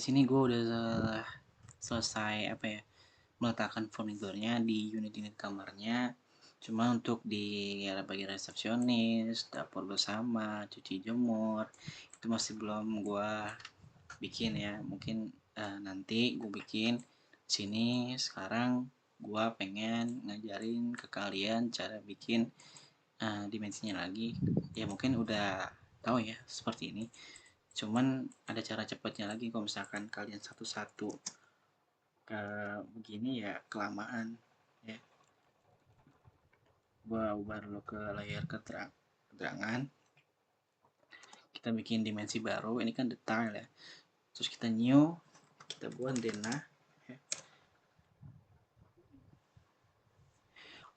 sini gue udah selesai meletakkan furniturnya di unit-unit kamarnya. Cuma untuk di bagian resepsionis, dapur bersama, cuci jemur itu masih belum gue bikin ya. Mungkin nanti gue bikin sini. Sekarang gue pengen ngajarin ke kalian cara bikin dimensinya lagi. Ya mungkin udah tahu ya seperti ini. Cuman ada cara cepatnya lagi kalau misalkan kalian satu-satu begini ya kelamaan ya. Gua ubah dulu ke layar keterangan. Kita bikin dimensi baru. Ini kan detail ya. Terus kita new, kita buat denah. Ya.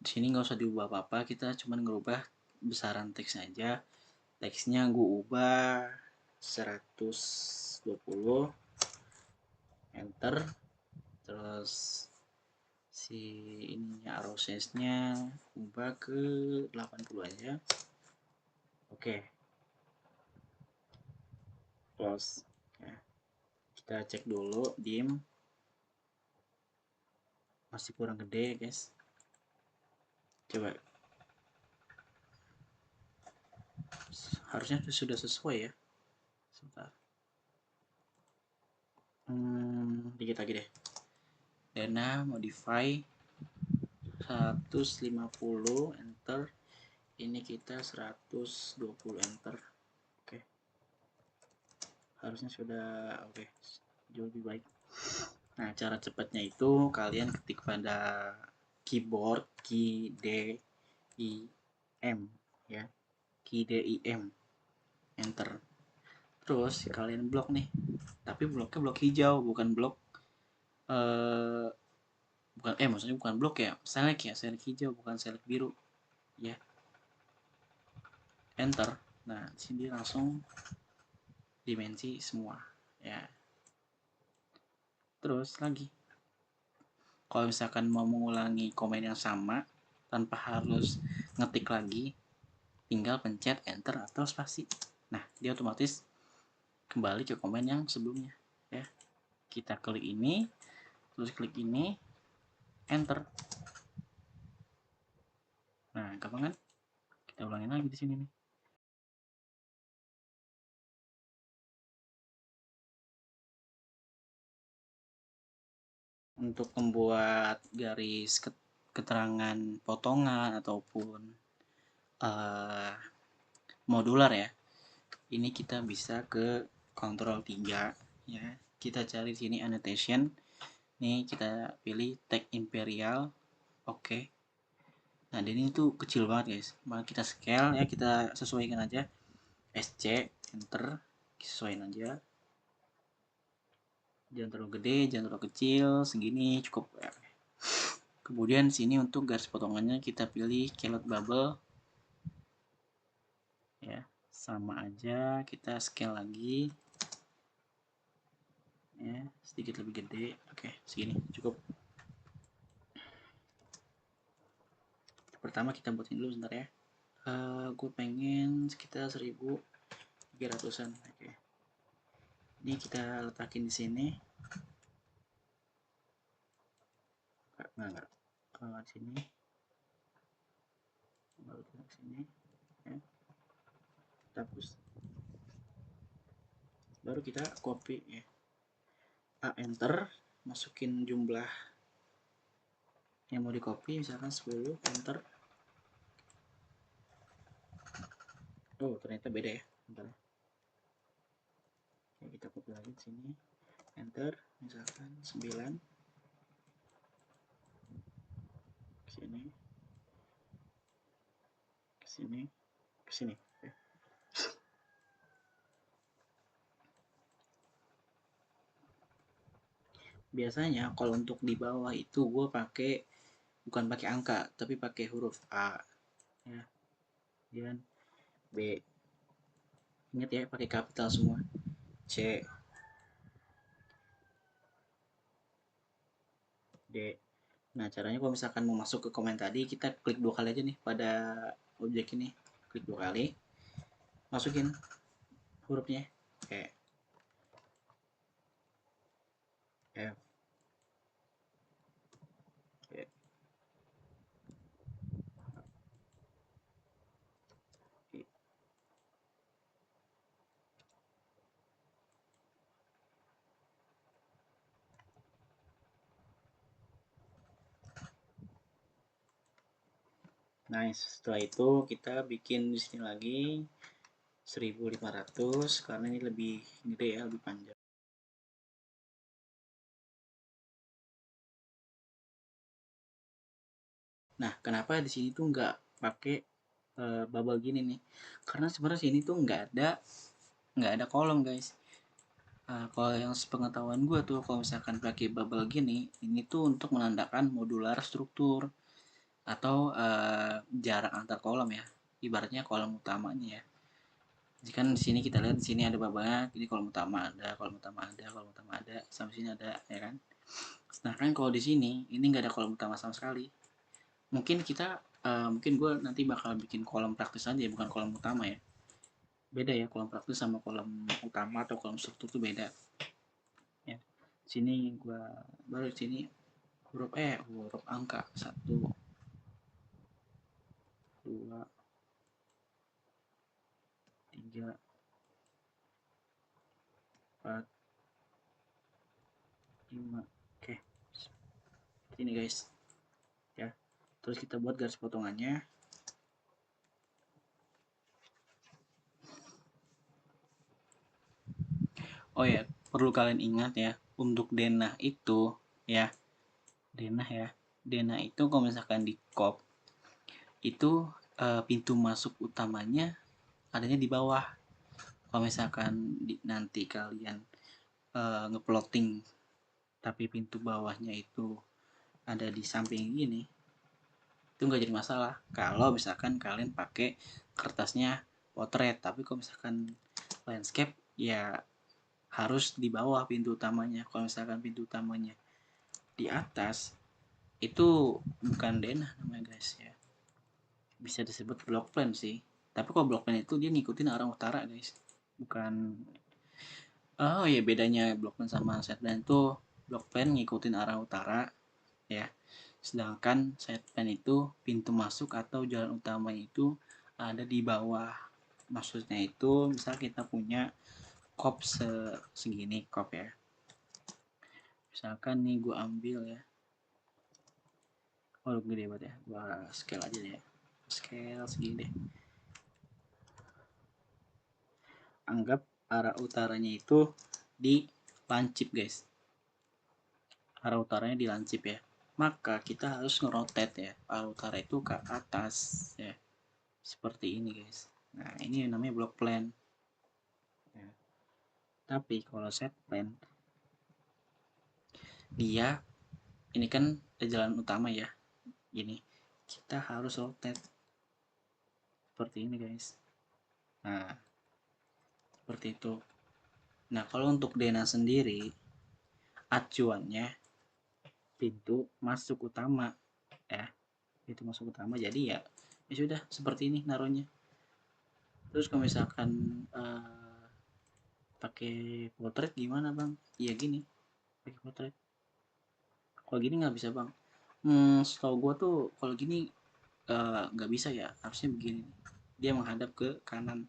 Di sini nggak usah diubah apa-apa. Kita cuma ngerubah besaran teks aja. Teksnya gue ubah 120, enter. Terus si ininya arrow size-nya ubah ke 80 aja. Oke. Close ya. Kita cek dulu dim, masih kurang gede guys. Coba, harusnya sudah sesuai ya. Sebentar, dikit lagi deh. Dana modify 150, enter. Ini kita 120, enter. Oke, harusnya sudah oke, jauh lebih baik. Nah, cara cepatnya itu kalian ketik pada keyboard key D I M ya, key D I M, enter. Terus kalian blok nih, tapi bloknya blok hijau, bukan blok maksudnya bukan blok ya, select ya, select hijau, bukan select biru ya. Enter. Nah, di sini langsung dimensi semua ya. Terus lagi, kalau misalkan mau mengulangi komen yang sama tanpa harus ngetik lagi, tinggal pencet enter atau spasi. Nah, dia otomatis kembali ke komen yang sebelumnya ya. Kita klik ini, terus klik ini, enter. Nah, gampang kan? Kita ulangin lagi di sini nih. Untuk membuat garis keterangan potongan ataupun modular ya, ini kita bisa ke Ctrl 3 ya. Kita cari sini annotation. Nih kita pilih tag imperial. Oke. Nah, ini tuh kecil banget guys. Maka kita scale ya, kita sesuaikan aja. SC, enter, sesuaikan aja. Jangan terlalu gede, jangan terlalu kecil, segini cukup ya. Kemudian sini untuk garis potongannya kita pilih keyless bubble ya, sama aja, kita scale lagi ya, sedikit lebih gede. Oke, segini cukup. Pertama kita buatin dulu sebentar ya. Gue pengen sekitar 1300-an. Oke, ini kita letakin di sini. Enggak di sini, baru ke sini ya, kita hapus, baru kita copy ya, enter, masukin jumlah yang mau di copy, misalkan 10, enter. Oh, ternyata beda ya. Bentar. Oke, kita copy lagi di sini, enter, misalkan 9, ke sini, ke sini, ke sini. Oke. Biasanya kalau untuk di bawah itu gue pakai, bukan pakai angka tapi pakai huruf A ya, dan B. Ingat ya, pakai kapital semua. C, D. Nah, caranya kalau misalkan mau masuk ke komen tadi, kita klik 2 kali aja nih pada objek ini. Klik 2 kali, masukin hurufnya. Oke. F E. Nice. Setelah itu kita bikin di sini lagi 1500 karena ini lebih gede ya, lebih panjang. Nah, kenapa di sini tuh nggak pakai bubble gini nih? Karena sebenarnya sini tuh nggak ada kolom guys. Kalau yang sepengetahuan gue tuh kalau misalkan pakai bubble gini, ini tuh untuk menandakan modular struktur atau jarak antar kolom ya. Ibaratnya kolom utamanya ya. Jadi kan di sini kita lihat di sini ada bubble, jadi kolom utama ada, kolom utama ada, kolom utama ada, sampai sini ada ya kan. Sedangkan kalau di sini ini nggak ada kolom utama sama sekali. Mungkin gue nanti bakal bikin kolom praktis aja bukan kolom utama ya. Beda ya kolom praktis sama kolom utama atau kolom struktur tuh beda. Ya. Sini gue baru sini huruf angka 1, 2, 3, 4, 5. Oke. Ini guys. Ya. Terus kita buat garis potongannya. Oh ya, perlu kalian ingat ya, untuk denah itu ya, denah itu kalau misalkan di kop itu pintu masuk utamanya adanya di bawah. Kalau misalkan nanti kalian ngeplotting tapi pintu bawahnya itu ada di samping gini, itu nggak jadi masalah kalau misalkan kalian pakai kertasnya potret. Tapi kalau misalkan landscape ya harus di bawah pintu utamanya. Kalau misalkan pintu utamanya di atas itu bukan denah namanya guys ya, bisa disebut block plan sih. Tapi kalau block plan itu dia ngikutin arah utara guys, bukan. Oh ya, bedanya block plan sama set plan itu, block plan ngikutin arah utara ya, sedangkan set plan itu pintu masuk atau jalan utama itu ada di bawah. Maksudnya itu misal kita punya kop segini kop ya, misalkan nih gue ambil ya, oh gede banget ya, gue scale aja deh ya, scale segini deh. Anggap arah utaranya itu di lancip guys, arah utaranya di lancip ya, maka kita harus ngerotate ya arah utara itu ke atas ya, seperti ini guys. Nah ini yang namanya block plan ya. Tapi kalau set plan dia ini kan jalan utama ya, gini kita harus rotate seperti ini guys. Nah seperti itu. Nah kalau untuk Dena sendiri acuannya pintu masuk utama ya, pintu masuk utama, jadi ya sudah seperti ini naruhnya. Terus kalau misalkan pakai potret gimana bang? Iya gini, pakai potret. Kalau gini nggak bisa bang. Setahu gue tuh kalau gini nggak bisa ya, harusnya begini. Dia menghadap ke kanan.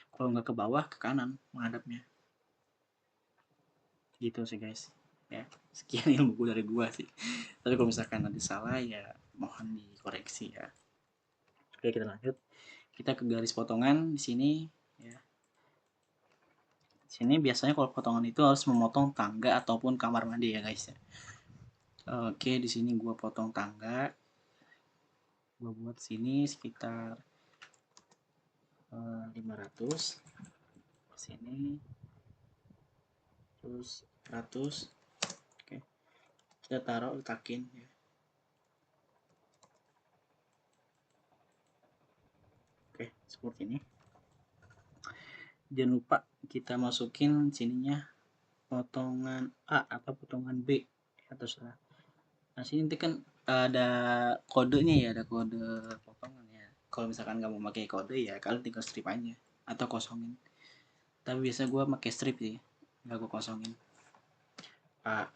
Kalau nggak ke bawah, ke kanan menghadapnya. Gitu sih guys. Ya, sekian ilmu gue dari gua sih. Tapi kalau misalkan ada salah ya mohon dikoreksi ya. Oke, kita lanjut. Kita ke garis potongan di sini ya. Sini biasanya kalau potongan itu harus memotong tangga ataupun kamar mandi ya guys ya. Oke, di sini gua potong tangga. Gua buat sini sekitar 500. Sini terus 100. Oke. Kita taruh letakin ya. Oke, seperti ini. Jangan lupa kita masukin sininya potongan A atau potongan B ya, terserah. Nah sini nanti kan ada kodenya ya, ada kode potongan ya. Kalau misalkan nggak mau pakai kode ya kalian tinggal strip aja atau kosongin. Tapi biasa gue pakai strip sih, nggak gue kosongin. A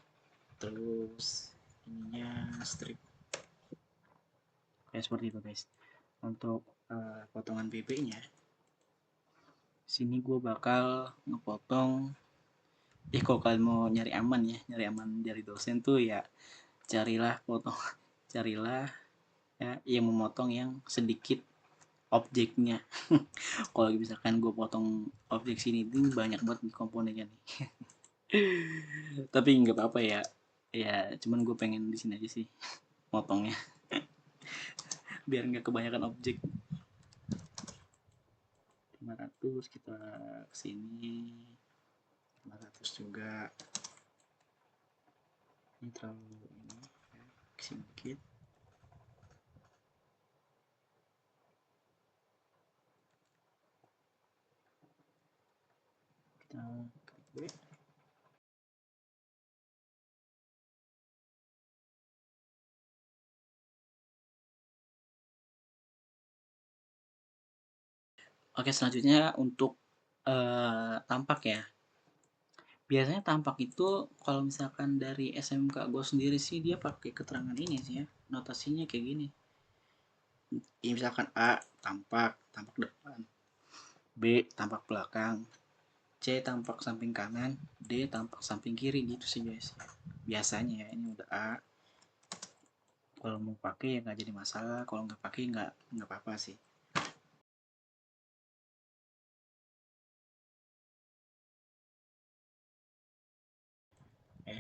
terus ininya strip kayak seperti itu guys. Untuk potongan BB nya sini gue bakal ngepotong. Kalau kalian mau nyari aman ya, nyari aman dari dosen tuh ya carilah ya yang memotong yang sedikit objeknya. Kalau misalkan gue potong objek sini tuh banyak banget nih komponennya nih. Tapi nggak apa-apa ya, ya cuman gue pengen di sini aja sih motongnya biar nggak kebanyakan objek. 500 kita kesini, 500 juga ini terlalu ini ya, kesini dikit. Kita klik B. Oke, selanjutnya untuk tampak ya. Biasanya tampak itu kalau misalkan dari SMK gue sendiri sih dia pakai keterangan ini sih ya. Notasinya kayak gini. Ya, misalkan A tampak depan, B tampak belakang, C tampak samping kanan, D tampak samping kiri gitu sih guys. Biasanya ya ini udah A. Kalau mau pakai ya nggak jadi masalah. Kalau nggak pakai nggak apa-apa sih.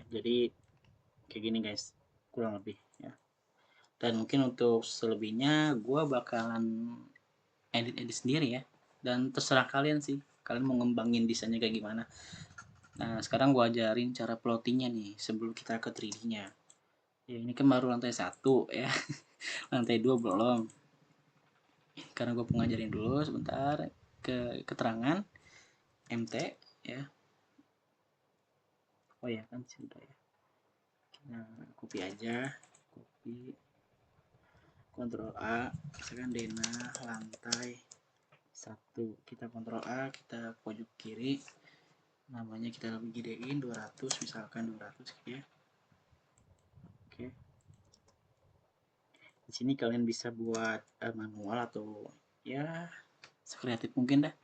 Jadi kayak gini guys, kurang lebih ya. Dan mungkin untuk selebihnya gue bakalan edit sendiri ya. Dan terserah kalian sih, kalian mau ngembangin desainnya kayak gimana. Nah sekarang gue ajarin cara plottingnya nih sebelum kita ke 3D-nya. Ya ini kan baru lantai 1 ya. Lantai 2 belum. Karena gue pengajarin dulu sebentar ke keterangan MT ya. Oh ya kan sudah ya. Kita copy aja, copy, Ctrl A, misalkan Dena lantai 1. Kita Ctrl A, kita pojok kiri, namanya kita lebih gedein 200, misalkan 200 gitu ya. Oke. Di sini kalian bisa buat manual atau ya sekreatif mungkin dah.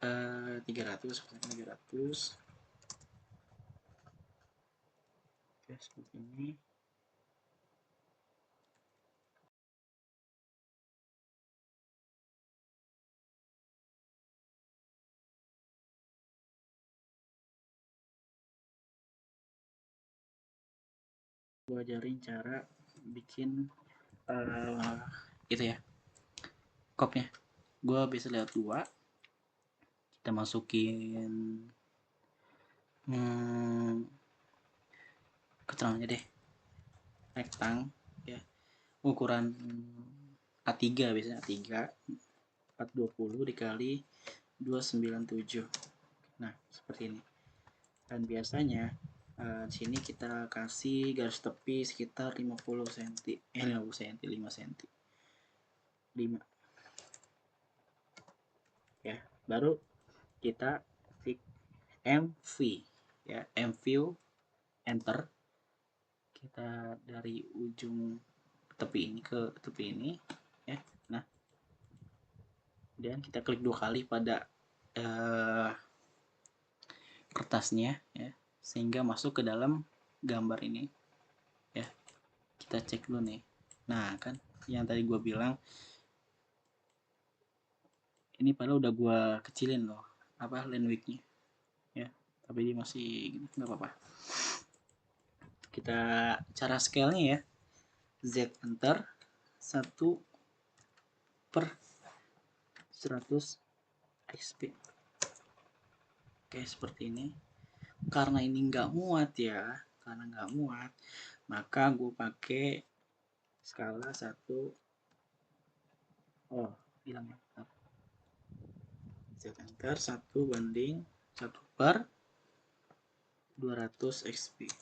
300, 300. Oke, seperti ini. Gue ajarin cara bikin itu ya, kopnya. Gue bisa lihat 2. Kita masukin keterangannya deh, rektang ya, ukuran A3 biasanya A3 420 dikali 297. Nah seperti ini. Dan biasanya di sini kita kasih garis tepi sekitar 50 cm, 50 cm, 5 cm, 5 ya. Baru kita klik MV ya, MV, enter. Kita dari ujung tepi ini ke tepi ini ya. Nah dan kita klik 2 kali pada kertasnya ya, sehingga masuk ke dalam gambar ini ya. Kita cek dulu nih. Nah kan yang tadi gue bilang ini padahal udah gue kecilin loh apa land width-nya ya, tapi dia masih gini, nggak apa-apa. Kita cara scale-nya ya, Z enter 1/100 XP. Oke seperti ini. Karena ini nggak muat ya, karena nggak muat, maka gue pakai skala 1. Oh bilang ya, Z enter 1/1/200 XP.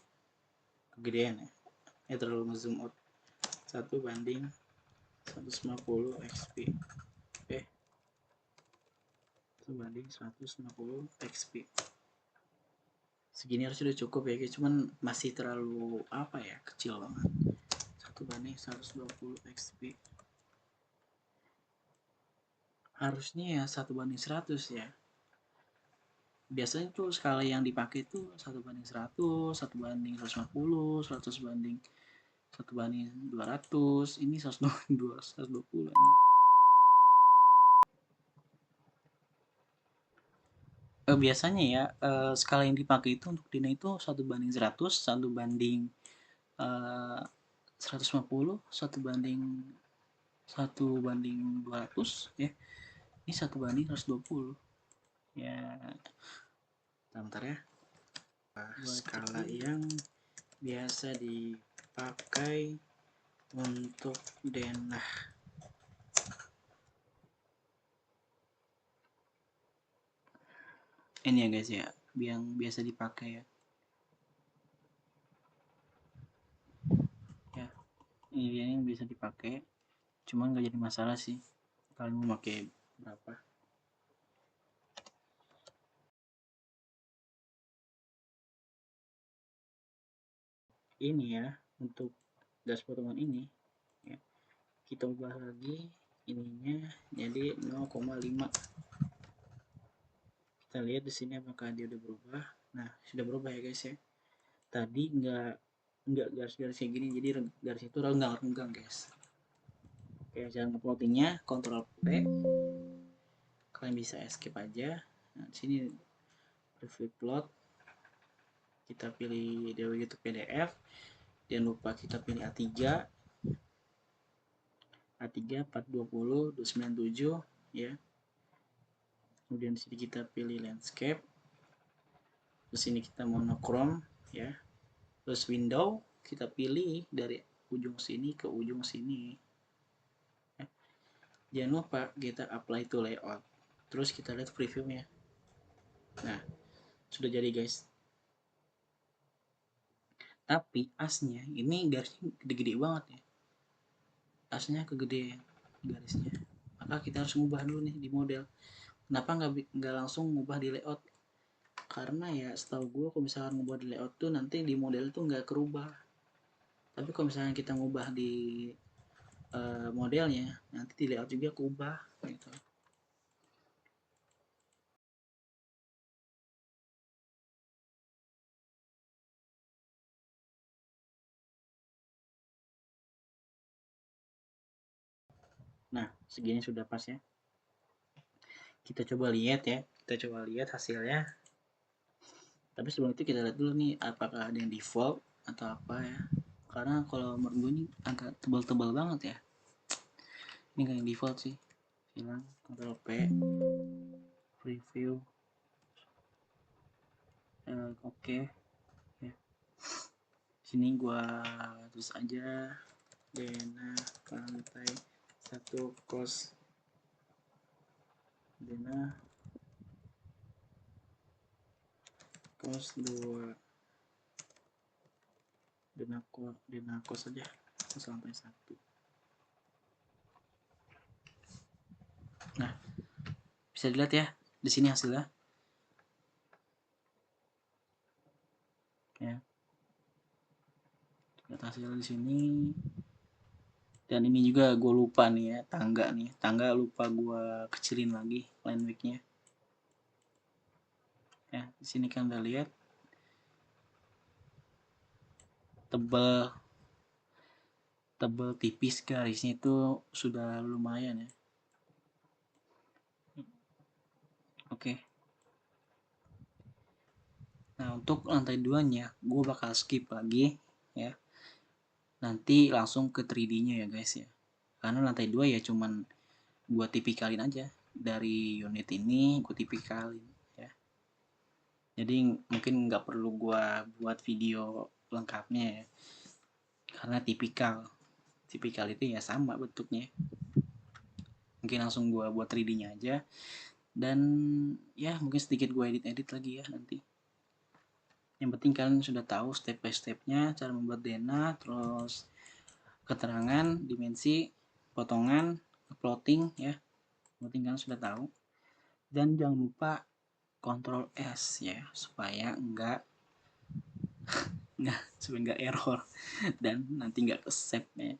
Kegedean ya, terlalu ngezoom out. 1/150 XP. Oke, 1/150 XP. Segini harus sudah cukup ya guys, cuman masih terlalu apa ya, kecil banget. 1/120 XP. Harusnya ya 1/100 ya. Biasanya tuh skala yang dipakai tuh 1/100, 1/150, 100/200. Ini 120. Biasanya ya skala yang dipakai itu untuk Dina itu 1/100, 1/150, 1/200 ya. Ini 1/120 ya. Bentar ya. Skala yang biasa dipakai untuk denah. Ini ya guys ya, yang biasa dipakai ya. Ya, ini yang bisa dipakai. Cuman nggak jadi masalah sih. Kalian mau pakai berapa? Ini ya, untuk gas potongan ini ya, kita ubah lagi ininya jadi 0,5. Kita lihat di sini apakah dia udah berubah. Nah, sudah berubah ya guys ya. Tadi nggak garis-garis kayak gini, jadi garis itu renggang-renggang guys. Oke, cara ngeplottingnya Ctrl P. Kalian bisa escape aja. Nah, di sini preview plot. Kita pilih YouTube PDF. Jangan lupa kita pilih A3. A3 420 297 ya. Kemudian di sini kita pilih landscape. Terus sini kita monochrome ya. Terus window kita pilih dari ujung sini ke ujung sini ya. Jangan lupa kita apply to layout. Terus kita lihat previewnya. Nah, sudah jadi guys. Tapi asnya ini garisnya gede-gede banget ya. Asnya kegedean garisnya. Maka kita harus ngubah dulu nih di model. Kenapa nggak langsung ngubah di layout? Karena ya setahu gue kalau misalkan ngubah di layout tuh nanti di model tuh nggak kerubah. Tapi kalau misalnya kita ngubah di modelnya, nanti di layout juga keubah gitu. Nah, segini sudah pas ya. Kita coba lihat ya, kita coba lihat hasilnya. Tapi sebelum itu kita lihat dulu nih apakah ada yang default atau apa ya. Karena kalau menurut gue ini agak tebal-tebal banget ya. Ini kayak yang default sih. Hilang, Ctrl P, preview, oke. Ya. Sini gua terus aja Dena lantai 1 kos Dena kos 2 Dena kos aja kos lantai 1. Nah, bisa dilihat ya di sini hasilnya ya. Lihat hasilnya di sini. Dan ini juga gue lupa nih ya, tangga lupa gue kecilin lagi line width-nya ya. Di sini kan udah lihat tebal tipis, garisnya itu sudah lumayan ya. Oke. Nah, untuk lantai 2-nya gue bakal skip lagi ya. Nanti langsung ke 3D-nya ya guys ya. Karena lantai 2 ya cuman gue tipikalin aja. Dari unit ini gue tipikalin ya. Jadi mungkin nggak perlu gue buat video lengkapnya ya. Karena tipikal itu ya sama bentuknya. Mungkin langsung gue buat 3D-nya aja. Dan ya mungkin sedikit gue edit lagi ya nanti. Yang penting kalian sudah tahu step by stepnya, cara membuat Dena, terus keterangan, dimensi, potongan, plotting ya. Penting kalian sudah tahu. Dan jangan lupa Ctrl S ya, supaya enggak supaya nggak error dan nanti nggak ke-save ya.